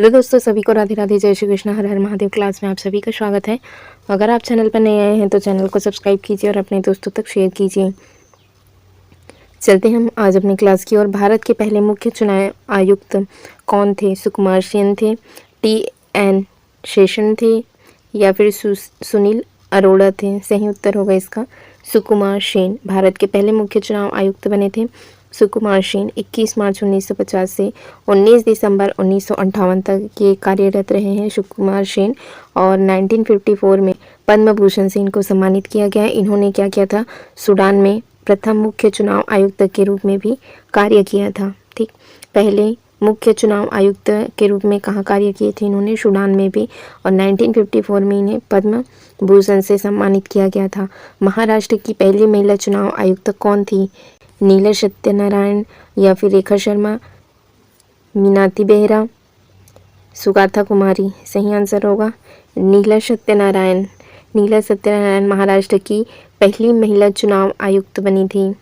Hello दोस्तों, सभी को राधे राधे, जय श्री कृष्ण, हर हर महादेव। क्लास में आप सभी का स्वागत है। अगर आप चैनल पर नए आए हैं तो चैनल को सब्सक्राइब कीजिए और अपने दोस्तों तक शेयर कीजिए। चलते हम आज अपनी क्लास की ओर। भारत के पहले मुख्य चुनाव आयुक्त कौन थे? सुकुमार सेन थे, TN शेषन थे, या फिर सुनील अरोड़ा थे? सही उत्तर होगा इसका सुकुमार सेन। भारत के पहले मुख्य चुनाव आयुक्त बने थे सुकुमार सेन। 21 मार्च 1950 से 19 दिसंबर 1958 तक ये कार्यरत रहे हैं सुकुमार सेन, और 1954 में पद्म भूषण से इनको सम्मानित किया गया। इन्होंने क्या किया था? सूडान में प्रथम मुख्य चुनाव आयुक्त के रूप में भी कार्य किया था। ठीक, पहले मुख्य चुनाव आयुक्त के रूप में कहाँ कार्य किए थे इन्होंने? सूडान में भी, और 1954 में इन्हें पद्म भूषण से सम्मानित किया गया था। महाराष्ट्र की पहली महिला चुनाव आयुक्त कौन थी? नीला सत्यनारायण, या फिर रेखा शर्मा, मीनाती बेहरा, सुगाथा कुमारी? सही आंसर होगा नीला सत्यनारायण। नीला सत्यनारायण महाराष्ट्र की पहली महिला चुनाव आयुक्त बनी थी,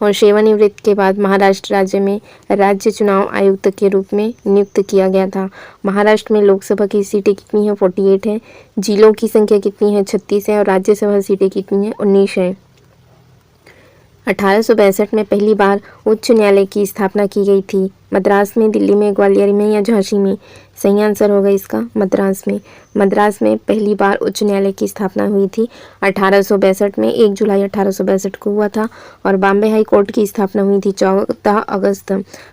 और सेवानिवृत्त के बाद महाराष्ट्र राज्य में राज्य चुनाव आयुक्त के रूप में नियुक्त किया गया था। महाराष्ट्र में लोकसभा की सीटें कितनी हैं? 48 है। जिलों की संख्या कितनी है? 36 है। और राज्यसभा सीटें कितनी हैं? 19 है। 1862 में पहली बार उच्च न्यायालय की स्थापना की गई थी। मद्रास में, दिल्ली में, ग्वालियर में, या झांसी में? सही आंसर होगा इसका मद्रास में। मद्रास में पहली बार उच्च न्यायालय की स्थापना हुई थी 1862 में, 1 जुलाई 1862 को हुआ था। और बॉम्बे हाई कोर्ट की स्थापना हुई थी 14 अगस्त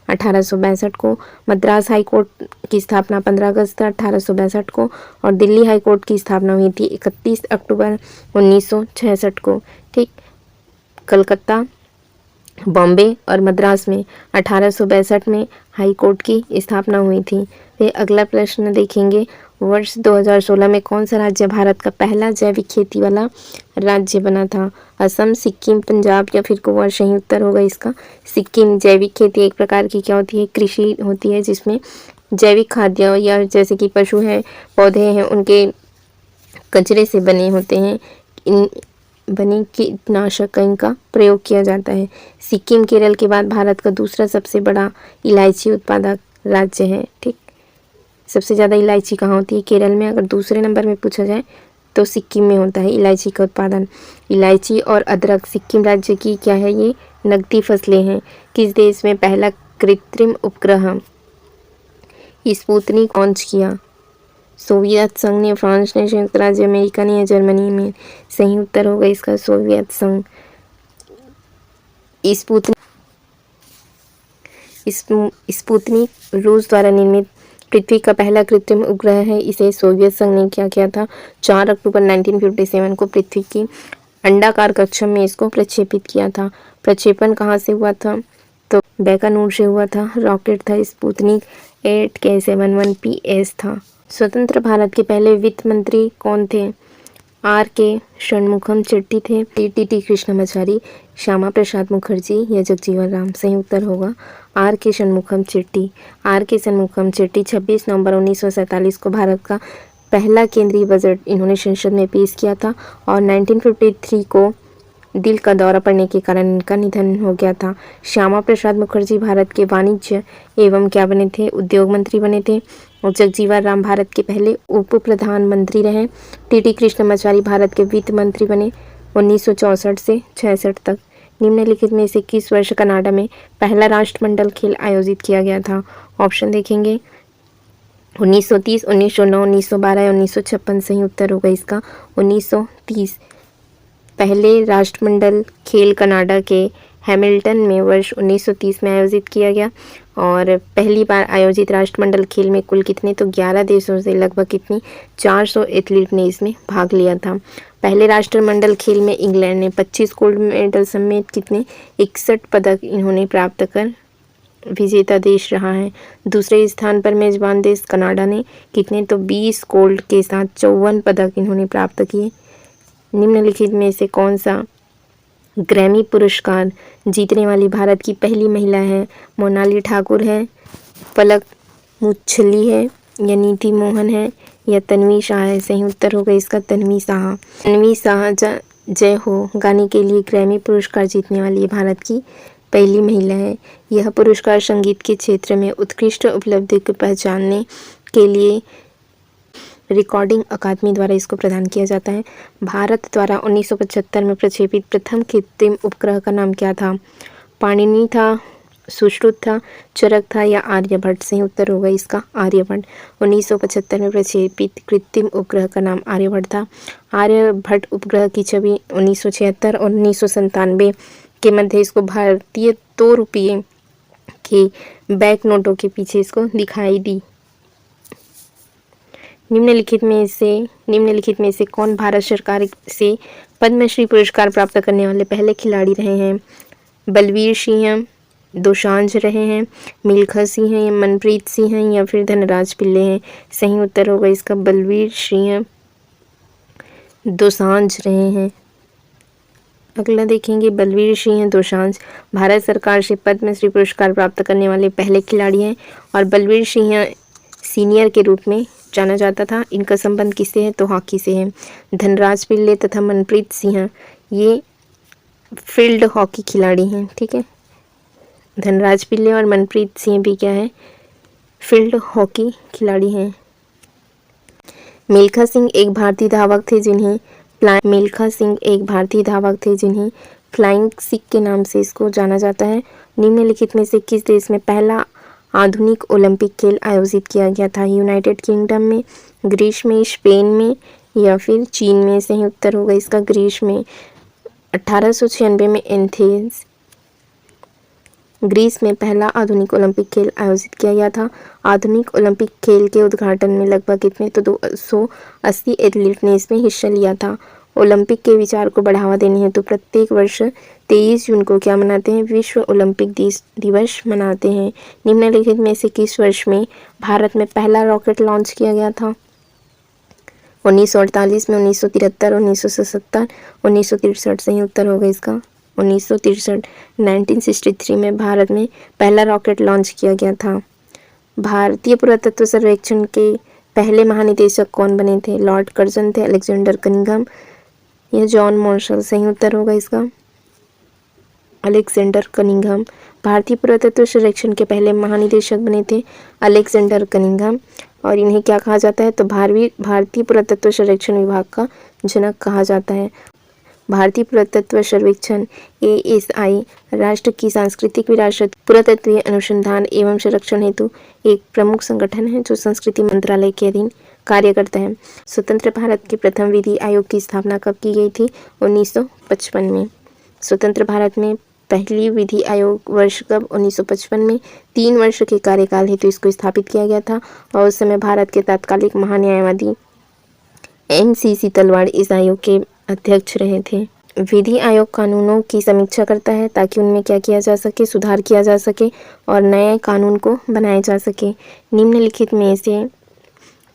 1862 को। मद्रास हाई कोर्ट की स्थापना 15 अगस्त 1862 को, और दिल्ली हाई कोर्ट की स्थापना हुई थी 31 अक्टूबर 1966 को। ठीक, कलकत्ता, बॉम्बे और मद्रास में 1862 में हाई कोर्ट की स्थापना हुई थी। फिर अगला प्रश्न देखेंगे, वर्ष 2016 में कौन सा राज्य भारत का पहला जैविक खेती वाला राज्य बना था? असम, सिक्किम, पंजाब, या फिर गोवा? सही उत्तर होगा इसका सिक्किम। जैविक खेती एक प्रकार की क्या होती है? कृषि होती है, जिसमें जैविक खाद्य, या जैसे कि पशु हैं, पौधे हैं, उनके कचरे से बने होते हैं, बने कीटनाशक का इनका प्रयोग किया जाता है। सिक्किम केरल के बाद भारत का दूसरा सबसे बड़ा इलायची उत्पादक राज्य है। ठीक, सबसे ज़्यादा इलायची कहाँ होती है? केरल में। अगर दूसरे नंबर में पूछा जाए तो सिक्किम में होता है इलायची का उत्पादन। इलायची और अदरक सिक्किम राज्य की क्या है? ये नकदी फसलें हैं। किस देश में पहला कृत्रिम उपग्रह स्पुतनिक लॉन्च किया? सोवियत संघ ने, फ्रांस ने, संयुक्त राज्य अमेरिका ने, या जर्मनी में? सही उत्तर होगा इसका सोवियत संघ। स्पुतनिक रूस द्वारा निर्मित पृथ्वी का पहला कृत्रिम उपग्रह है। इसे सोवियत संघ ने क्या किया था? 4 अक्टूबर 1957 को पृथ्वी की अंडाकार कक्षा में इसको प्रक्षेपित किया था। प्रक्षेपण कहाँ से हुआ था? तो बैकानूर से हुआ था। रॉकेट था स्पुतनिक 8K71PS था। स्वतंत्र भारत के पहले वित्त मंत्री कौन थे? RK षणमुखम चेट्टी थे, TT कृष्णमाचारी, श्यामा प्रसाद मुखर्जी, या जगजीवन राम? सही उत्तर होगा RK षणमुखम चेट्टी। RK षणमुखम चेट्टी 26 नवंबर 1947 को भारत का पहला केंद्रीय बजट इन्होंने संसद में पेश किया था, और 1953 को दिल का दौरा पड़ने के कारण इनका निधन हो गया था। श्यामा प्रसाद मुखर्जी भारत के वाणिज्य एवं क्या बने थे? उद्योग मंत्री बने थे। और जगजीवन राम भारत के पहले उप प्रधानमंत्री रहे। TT कृष्णमाचारी भारत के वित्त मंत्री बने 1964 से 66 तक। निम्नलिखित में से किस वर्ष कनाडा में पहला राष्ट्रमंडल खेल आयोजित किया गया था? ऑप्शन देखेंगे 1930, 1909, 1912 या 1956? सही उत्तर होगा इसका 1930। पहले राष्ट्रमंडल खेल कनाडा के हैमिल्टन में वर्ष 1930 में आयोजित किया गया। और पहली बार आयोजित राष्ट्रमंडल खेल में कुल कितने? तो 11 देशों से लगभग कितनी 400 एथलीट ने इसमें भाग लिया था। पहले राष्ट्रमंडल खेल में इंग्लैंड ने 25 गोल्ड मेडल समेत कितने 61 पदक इन्होंने प्राप्त कर विजेता देश रहा है। दूसरे स्थान पर मेजबान देश कनाडा ने कितने? तो 20 गोल्ड के साथ 54 पदक इन्होंने प्राप्त किए। निम्नलिखित में से कौन सा ग्रैमी पुरस्कार जीतने वाली भारत की पहली महिला है? मोनाली ठाकुर है, पलक मुच्छली है, या नीति मोहन है, या तन्वी शाह है? सही उत्तर होगा इसका तन्वी शाह। तन्वी शाह जय हो गाने के लिए ग्रैमी पुरस्कार जीतने वाली भारत की पहली महिला है। यह पुरस्कार संगीत के क्षेत्र में उत्कृष्ट उपलब्धि को पहचानने के लिए रिकॉर्डिंग अकादमी द्वारा इसको प्रदान किया जाता है। भारत द्वारा 1975 में प्रक्षेपित प्रथम कृत्रिम उपग्रह का नाम क्या था? पाणिनि था, सुश्रुत था, चरक था या आर्यभट्ट? सही उत्तर होगा इसका आर्यभट्ट। 1975 में प्रक्षेपित कृत्रिम उपग्रह का नाम आर्यभट्ट था। आर्यभट्ट उपग्रह की छवि 1976 और 1997 के मध्य इसको भारतीय 2 रुपये के बैंक नोटों के पीछे इसको दिखाई दी। निम्नलिखित में से कौन भारत सरकार से पद्मश्री पुरस्कार प्राप्त करने वाले पहले खिलाड़ी रहे हैं? बलवीर सिंह, दोसांझ रहे हैं, मिल्खा सिंह हैं या मनप्रीत सिंह हैं या फिर धनराज पिल्ले हैं? सही उत्तर होगा इसका बलवीर सिंह, दोसांझ रहे हैं। अगला देखेंगे, बलवीर सिंह दोसांझ भारत सरकार से पद्मश्री पुरस्कार प्राप्त करने वाले पहले खिलाड़ी हैं और बलवीर सिंह सीनियर के रूप में जाना जाता था। इनका संबंध किससे है? तो हॉकी से है। धनराज पिल्ले तथा मनप्रीत सिंह ये फील्ड हॉकी खिलाड़ी हैं। ठीक है, धनराज पिल्ले और मनप्रीत सिंह भी क्या है? फील्ड हॉकी खिलाड़ी हैं। मिल्खा सिंह एक भारतीय धावक थे जिन्हें फ्लाइंग सिख के नाम से इसको जाना जाता है। निम्नलिखित में से किस देश में पहला आधुनिक ओलंपिक खेल आयोजित किया गया था? यूनाइटेड किंगडम में, ग्रीस में, स्पेन में या फिर चीन में? सही उत्तर होगा इसका ग्रीस में। 1896 में एथेंस ग्रीस में पहला आधुनिक ओलंपिक खेल आयोजित किया गया था। आधुनिक ओलंपिक खेल के उद्घाटन में लगभग कितने? तो 280 एथलीट ने इसमें हिस्सा लिया था। ओलंपिक के विचार को बढ़ावा देने हेतु प्रत्येक वर्ष 23 जून को क्या मनाते हैं? विश्व ओलंपिक दिवस मनाते हैं। निम्नलिखित में से किस वर्ष में भारत में पहला रॉकेट लॉन्च किया गया था? 1948 में, 1973, 1977, 1963? सही उत्तर होगा इसका 1963। 1963 में भारत में पहला रॉकेट लॉन्च किया गया था। भारतीय पुरातत्व सर्वेक्षण के पहले महानिदेशक कौन बने थे? लॉर्ड कर्जन थे, अलेक्जेंडर कनिंघम या जॉन मार्शल? सही उत्तर होगा इसका अलेक्जेंडर कनिंघम। भारतीय पुरातत्व सर्वेक्षण के पहले महानिदेशक बने थे अलेक्जेंडर कनिंघम और इन्हें क्या कहा जाता है? तो भारतीय पुरातत्व सर्वेक्षण विभाग का जनक कहा जाता है। भारतीय पुरातत्व सर्वेक्षण ASI राष्ट्र की सांस्कृतिक विरासत, पुरातत्वीय अनुसंधान एवं संरक्षण हेतु एक प्रमुख संगठन है जो संस्कृति मंत्रालय के अधीन कार्य करता है। स्वतंत्र भारत के प्रथम विधि आयोग की स्थापना कब की गई थी? 1955 में। स्वतंत्र भारत में पहली विधि आयोग वर्ष कब? 1955 में। 3 वर्ष के कार्यकाल हेतु इसको स्थापित किया गया था और उस समय भारत के तत्कालीन महान्यायवादी NC तलवाड़ इस आयोग के अध्यक्ष रहे थे। विधि आयोग कानूनों की समीक्षा करता है ताकि उनमें क्या किया जा सके? सुधार किया जा सके और नए कानून को बनाया जा सके। निम्नलिखित में से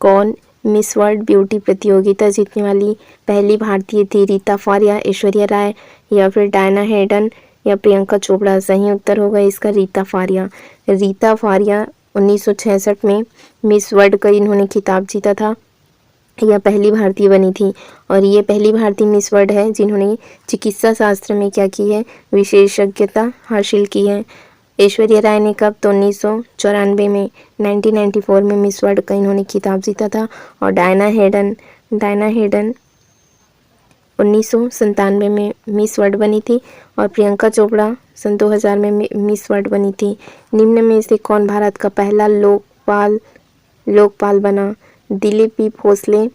कौन मिस वर्ल्ड ब्यूटी प्रतियोगिता जीतने वाली पहली भारतीय थी? रीता फारिया, ऐश्वर्या राय या फिर डायना हेडन या प्रियंका चोपड़ा? सही उत्तर होगा इसका रीता फारिया। रीता फारिया 1966 में मिस वर्ल्ड का इन्होंने खिताब जीता था। यह पहली भारतीय बनी थी और ये पहली भारतीय मिस वर्ल्ड है जिन्होंने चिकित्सा शास्त्र में क्या की है? विशेषज्ञता हासिल की है। ऐश्वर्या राय ने कब? तो 1994 में, 1994 में मिस वर्ल्ड का इन्होंने खिताब जीता था और डायना हेडन 1997 में मिस वर्ल्ड बनी थी और प्रियंका चोपड़ा सन 2000 में मिस वर्ल्ड बनी थी। निम्न में से कौन भारत का पहला लोकपाल बना? दिलीप P. भोसले,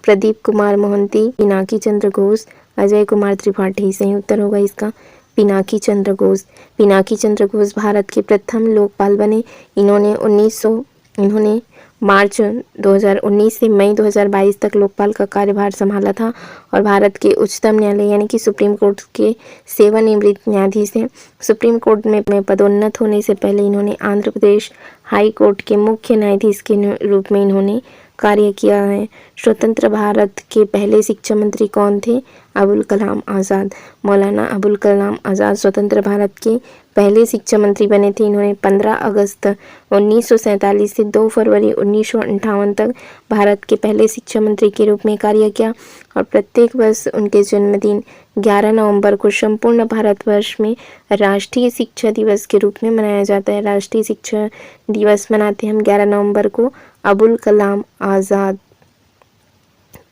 प्रदीप कुमार मोहंती, पिनाकी चंद्र घोष, अजय कुमार त्रिपाठी? सही उत्तर होगा इसका पिनाकी चंद्र घोष। पिनाकी चंद्र घोष भारत के प्रथम लोकपाल बने। इन्होंने मार्च 2019 से मई 2022 तक लोकपाल का कार्यभार संभाला था और भारत के उच्चतम न्यायालय यानी कि सुप्रीम कोर्ट के सेवानिवृत्त न्यायाधीश हैं। सुप्रीम कोर्ट में पदोन्नत होने से पहले इन्होंने आंध्र प्रदेश हाई कोर्ट के मुख्य न्यायाधीश के रूप में इन्होंने कार्य किया है। स्वतंत्र भारत के पहले शिक्षा मंत्री कौन थे? अबुल कलाम आज़ाद। मौलाना अबुल कलाम आज़ाद स्वतंत्र भारत के पहले शिक्षा मंत्री बने थे। इन्होंने 15 अगस्त 1947 से 2 फरवरी 1958 तक भारत के पहले शिक्षा मंत्री के रूप में कार्य किया। और प्रत्येक वर्ष उनके जन्मदिन 11 नवंबर को संपूर्ण भारतवर्ष में राष्ट्रीय शिक्षा दिवस के रूप में मनाया जाता है। राष्ट्रीय शिक्षा दिवस मनाते हैं हम 11 नवंबर को अबुल कलाम आज़ाद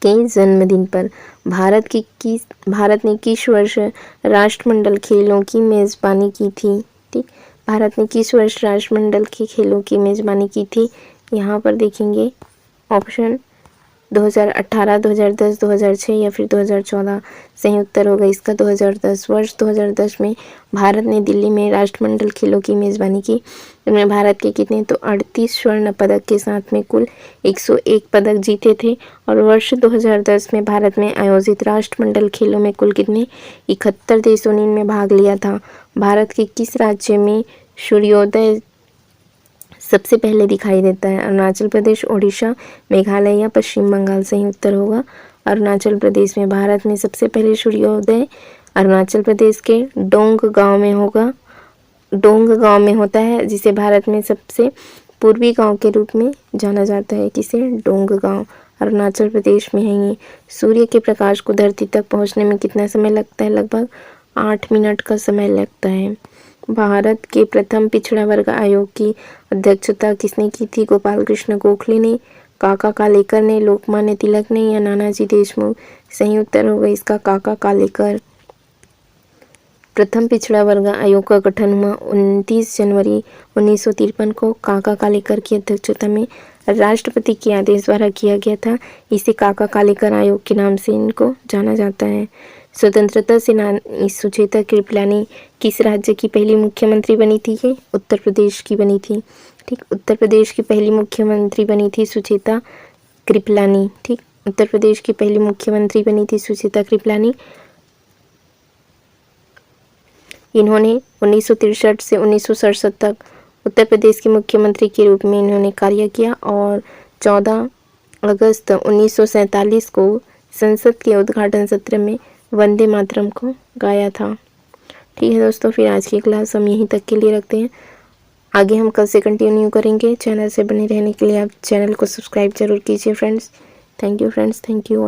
के जन्मदिन पर। भारत ने किस वर्ष राष्ट्रमंडल खेलों की मेज़बानी की थी? ठीक, भारत ने किस वर्ष राष्ट्रमंडल के खेलों की मेज़बानी की थी? यहाँ पर देखेंगे ऑप्शन 2018, 2010, 2006 या फिर 2014। सही उत्तर होगा इसका 2010। वर्ष 2010 में भारत ने दिल्ली में राष्ट्रमंडल खेलों की मेज़बानी की। इनमें भारत के कितने तो 38 स्वर्ण पदक के साथ में कुल 101 पदक जीते थे। और वर्ष 2010 में भारत में आयोजित राष्ट्रमंडल खेलों में कुल कितने 71 देशों ने इनमें भाग लिया था। भारत के किस राज्य में सूर्योदय सबसे पहले दिखाई देता है? अरुणाचल प्रदेश, ओडिशा, मेघालय या पश्चिम बंगाल। सही उत्तर होगा अरुणाचल प्रदेश में भारत में सबसे पहले सूर्योदय अरुणाचल प्रदेश के डोंग गांव में होगा। डोंग गांव में होता है, जिसे भारत में सबसे पूर्वी गांव के रूप में जाना जाता है। किसे? डोंग गांव, अरुणाचल प्रदेश में है ये। सूर्य के प्रकाश को धरती तक पहुंचने में कितना समय लगता है? लगभग 8 मिनट का समय लगता है। भारत के प्रथम पिछड़ा वर्ग आयोग की अध्यक्षता किसने की थी? गोपाल कृष्ण गोखले ने, काका कालेकर ने, लोकमान्य तिलक ने या नानाजी देशमुख। सही उत्तर होगा इसका काका कालेकर। प्रथम पिछड़ा वर्ग आयोग का गठन हुआ 29 जनवरी 1953 को काका कालेकर की अध्यक्षता में राष्ट्रपति के आदेश द्वारा किया गया था। इसे काका कालेकर आयोग के नाम से इनको जाना जाता है। स्वतंत्रता सेनानी सुचेता कृपलानी किस राज्य की पहली मुख्यमंत्री बनी थी? ये उत्तर प्रदेश की बनी थी। ठीक, उत्तर प्रदेश की पहली मुख्यमंत्री बनी थी सुचेता कृपलानी। ठीक, उत्तर प्रदेश की पहली मुख्यमंत्री बनी थी सुचेता कृपलानी। इन्होंने 1963 से 1967 तक उत्तर प्रदेश के मुख्यमंत्री के रूप में इन्होंने कार्य किया और 14 अगस्त 1947 को संसद के उद्घाटन सत्र में वंदे मातरम को गाया था। ठीक है दोस्तों, फिर आज की क्लास हम यहीं तक के लिए रखते हैं। आगे हम कल से कंटिन्यू करेंगे। चैनल से बने रहने के लिए आप चैनल को सब्सक्राइब जरूर कीजिए friends. Thank you friends, thank you all.